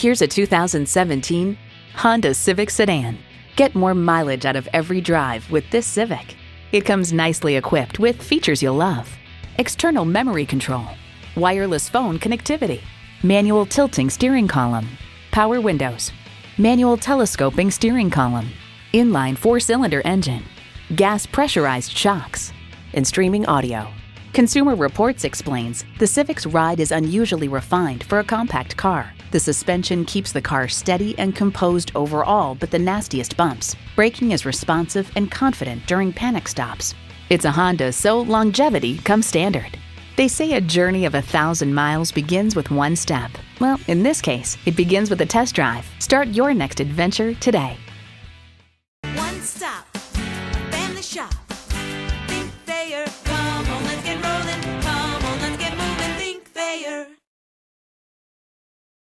Here's a 2017 Honda Civic sedan. Get more mileage out of every drive with this Civic. It comes nicely equipped with features you'll love: external memory control, wireless phone connectivity, manual tilting steering column, power windows, manual telescoping steering column, inline 4-cylinder engine, gas pressurized shocks, and streaming audio. Consumer Reports explains the Civic's ride is unusually refined for a compact car. The suspension keeps the car steady and composed overall but the nastiest bumps. Braking is responsive and confident during panic stops. It's a Honda, so longevity comes standard. They say a journey of 1,000 miles begins with one step. Well, in this case, it begins with a test drive. Start your next adventure today.